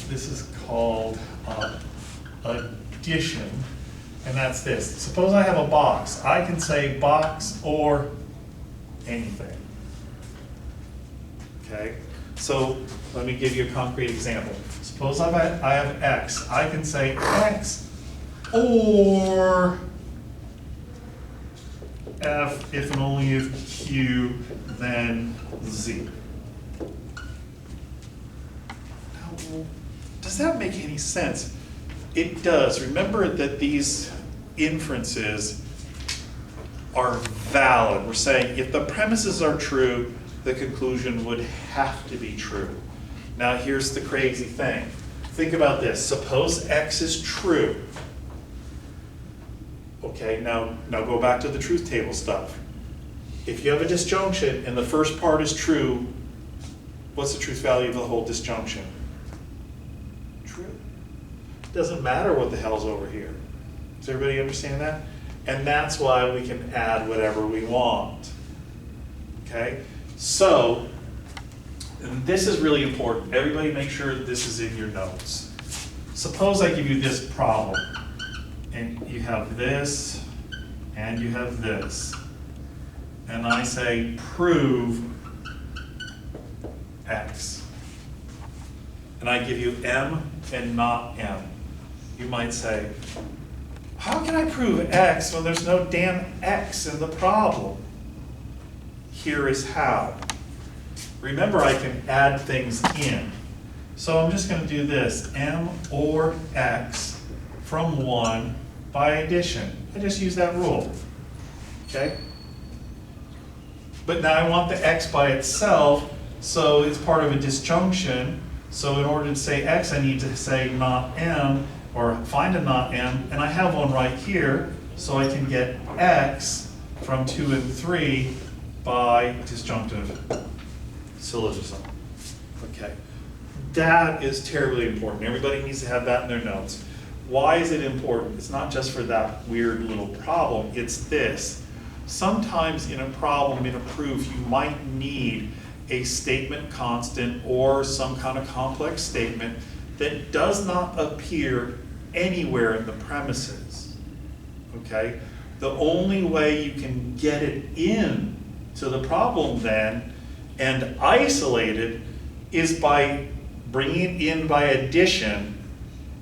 this is called addition, and that's this. Suppose I have a box. I can say box or anything. Okay? So let me give you a concrete example. Suppose I have X. I can say X or F if and only if Q, then Z. Now, does that make any sense? It does. Remember that these inferences are valid. We're saying if the premises are true, the conclusion would have to be true. Now here's the crazy thing. Think about this. Suppose X is true. Okay, now go back to the truth table stuff. If you have a disjunction and the first part is true, what's the truth value of the whole disjunction? True. Doesn't matter what the hell's over here. Does everybody understand that? And that's why we can add whatever we want. Okay? So, and this is really important. Everybody make sure this is in your notes. Suppose I give you this problem, and you have this, and you have this. And I say, prove X. And I give you M and not M. You might say, how can I prove X when there's no damn X in the problem? Here is how. Remember, I can add things in. So I'm just going to do this, M or X from 1 by addition. I just use that rule. Okay? But now I want the X by itself, so it's part of a disjunction. So in order to say X, I need to say not M, or find a not M, and I have one right here, so I can get X from 2 and 3 by disjunctive syllogism. Okay, that is terribly important. Everybody needs to have that in their notes. Why is it important? It's not just for that weird little problem, it's this. Sometimes in a problem, in a proof, you might need a statement constant or some kind of complex statement that does not appear anywhere in the premises. Okay? The only way you can get it in to the problem then and isolate it is by bringing it in by addition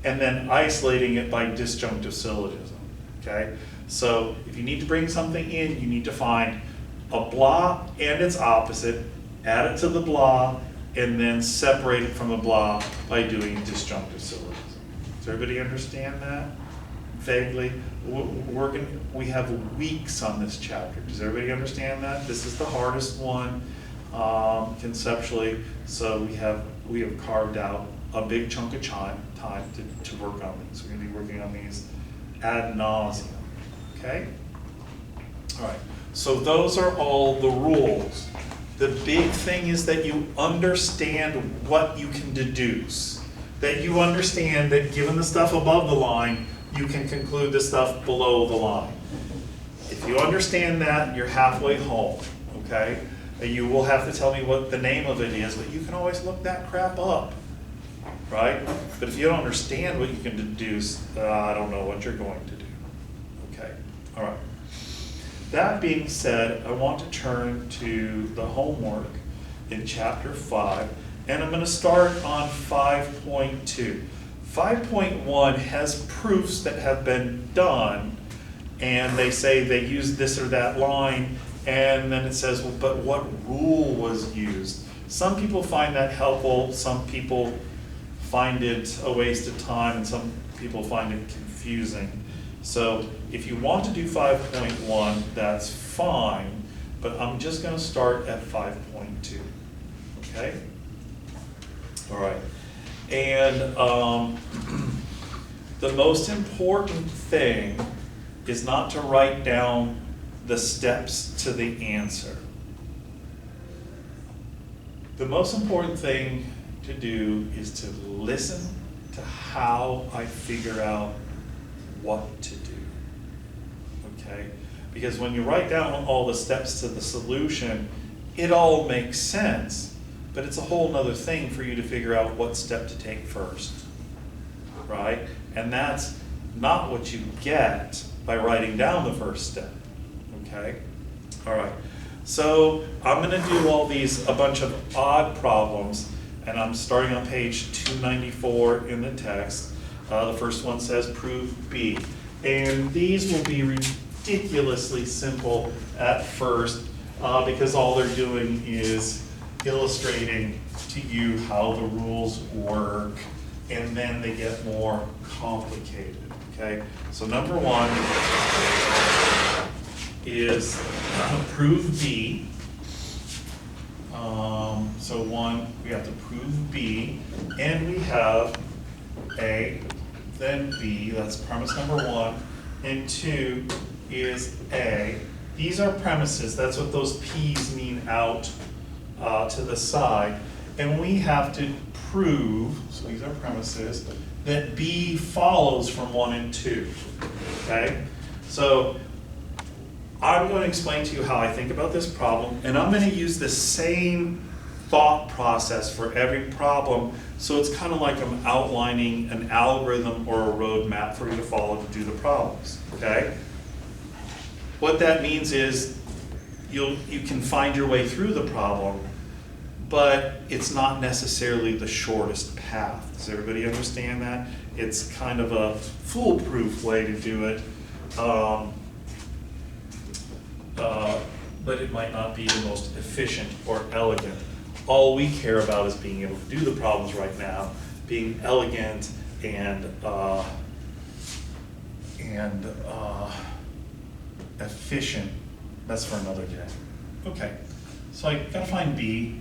and then isolating it by disjunctive syllogism. Okay? So if you need to bring something in, you need to find a blah and its opposite, add it to the blah, and then separate it from the blah by doing disjunctive syllogism. Does everybody understand that? Vaguely? We have weeks on this chapter. Does everybody understand that? This is the hardest one conceptually, so we have carved out a big chunk of time to work on these. We're going to be working on these ad nauseum. Okay? All right. So those are all the rules. The big thing is that you understand what you can deduce. That you understand that given the stuff above the line, you can conclude the stuff below the line. If you understand that, you're halfway home, okay? You will have to tell me what the name of it is, but you can always look that crap up, right? But if you don't understand what you can deduce, I don't know what you're going to do. Okay, all right. That being said, I want to turn to the homework in chapter 5, and I'm going to start on 5.2. 5.1 has proofs that have been done, and they say they used this or that line, and then it says, well, but what rule was used? Some people find that helpful, some people find it a waste of time, and some people find it confusing. So if you want to do 5.1, that's fine, but I'm just going to start at 5.2, okay? All right, and the most important thing is not to write down the steps to the answer. The most important thing to do is to listen to how I figure out what to do, okay? Because when you write down all the steps to the solution, it all makes sense. but it's a whole nother thing for you to figure out what step to take first, right? And that's not what you get by writing down the first step, okay? All right, so I'm gonna do a bunch of odd problems, and I'm starting on page 294 in the text. The first one says prove B. And these will be ridiculously simple at first because all they're doing is illustrating to you how the rules work, and then they get more complicated, okay? So number one is prove B. So one, we have to prove B, and we have A, then B, that's premise number one, and two is A. These are premises, that's what those P's mean out to the side, and we have to prove, so these are premises, that B follows from one and two, okay? So I'm going to explain to you how I think about this problem, and I'm going to use the same thought process for every problem, so it's kind of like I'm outlining an algorithm or a roadmap for you to follow to do the problems, okay? What that means is you can find your way through the problem, but it's not necessarily the shortest path. Does everybody understand that? It's kind of a foolproof way to do it, but it might not be the most efficient or elegant. All we care about is being able to do the problems right now, being elegant and efficient. That's for another day. Okay, so I gotta find B,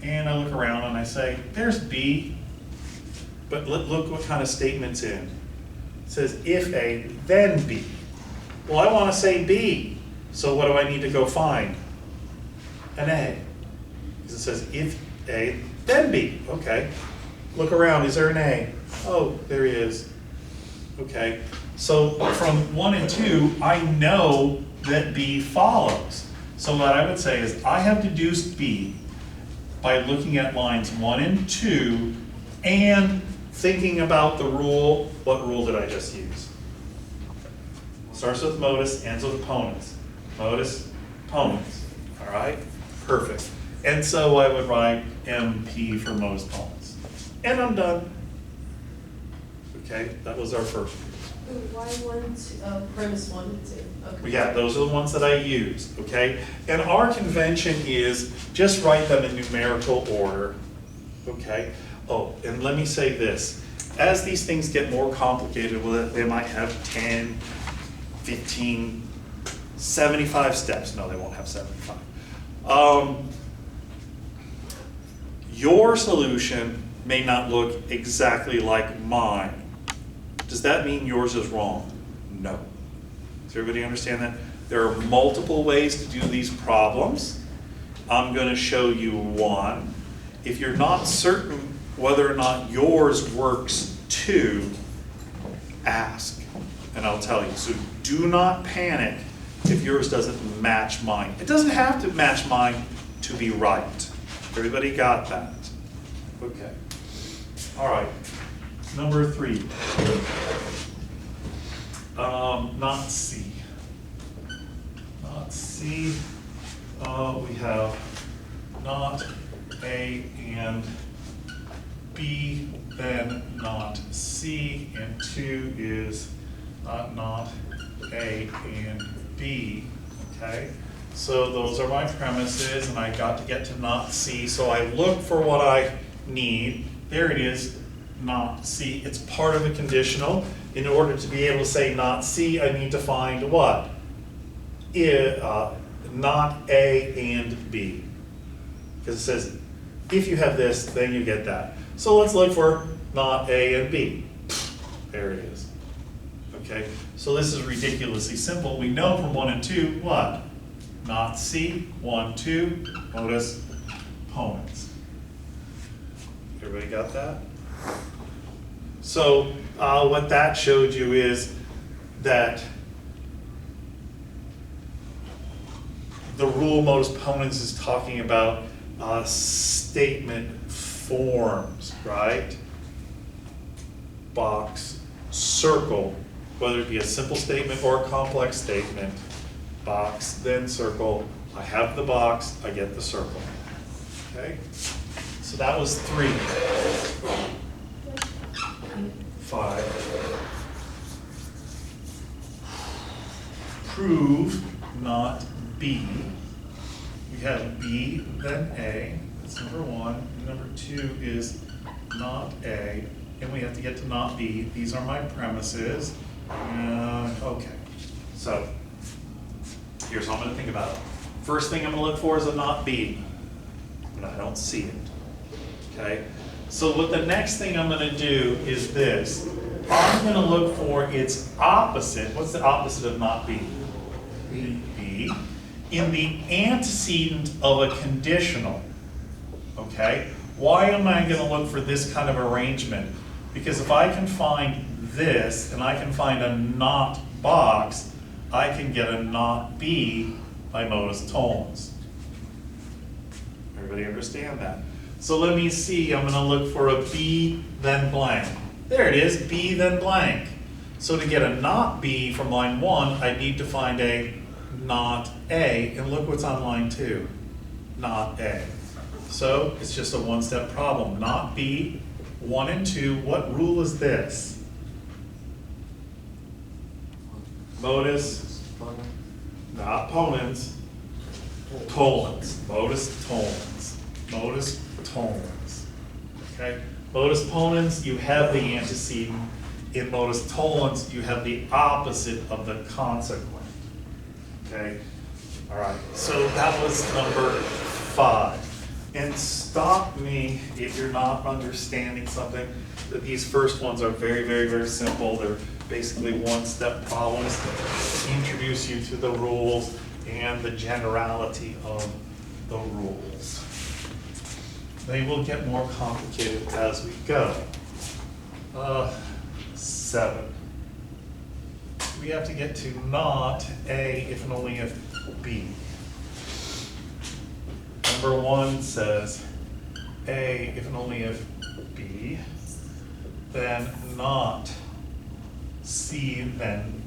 and I look around and I say, there's B, but look what kind of statement's in. It says if A, then B. Well, I wanna say B, so what do I need to go find? An A. Because it says if A, then B. Okay. Look around, is there an A? Oh, there he is. Okay. So from 1 and 2, I know that B follows. So what I would say is I have deduced B by looking at lines 1 and 2 and thinking about the rule. What rule did I just use? Starts with modus, ends with ponens. Modus, ponens. All right? Perfect. And so I would write MP for modus ponens. And I'm done. Okay, that was our first. Why one, premise 1 and 2? Okay. Yeah, those are the ones that I used, okay? And our convention is just write them in numerical order, okay? Oh, and let me say this. As these things get more complicated, well, they might have 10, 15, 75 steps. No, they won't have 75. Your solution may not look exactly like mine. Does that mean yours is wrong? No. Does everybody understand that? There are multiple ways to do these problems. I'm going to show you one. If you're not certain whether or not yours works too, ask, and I'll tell you. So do not panic if yours doesn't match mine. It doesn't have to match mine to be right. Everybody got that? Okay. All right. Number 3. Not C. Not C. We have not A and B, then not C, and 2 is not A and B. Okay. So those are my premises, and I got to get to not C. So I look for what I need. There it is. Not C. It's part of a conditional. In order to be able to say not C, I need to find what? Not A and B. Because it says, if you have this, then you get that. So let's look for not A and B. There it is. Okay, so this is ridiculously simple. We know from 1 and 2, what? Not C, 1, 2, modus ponens. Everybody got that? So what that showed you is that the rule modus ponens is talking about statement forms, right? Box, circle, whether it be a simple statement or a complex statement, box, then circle. I have the box, I get the circle. Okay? So that was 3. 5. Prove not B. We have B, then A. That's number 1. And number 2 is not A. And we have to get to not B. These are my premises. Okay. So here's how I'm going to think about it. First thing I'm going to look for is a not B. But I don't see it. Okay? So what the next thing I'm going to do is this. I'm going to look for its opposite. What's the opposite of not B? B. In the antecedent of a conditional. Okay? Why am I going to look for this kind of arrangement? Because if I can find this and I can find a not box, I can get a not B by modus tollens. Everybody understand that? So let me see, I'm going to look for a B then blank. There it is, B then blank. So to get a not B from line 1, I need to find a not A, and look what's on line 2, not A. So it's just a one-step problem. Not B, 1 and 2, what rule is this? Modus, not ponens, tollens, modus tollens, modus tollens, okay? Modus ponens, you have the antecedent. In modus tollens, you have the opposite of the consequent, okay? All right, so that was number 5. And stop me if you're not understanding something. That these first ones are very, very, very simple. They're basically one-step problems that introduce you to the rules and the generality of the rules. They will get more complicated as we go. 7. We have to get to not A if and only if B. Number 1 says A if and only if B, then not C, then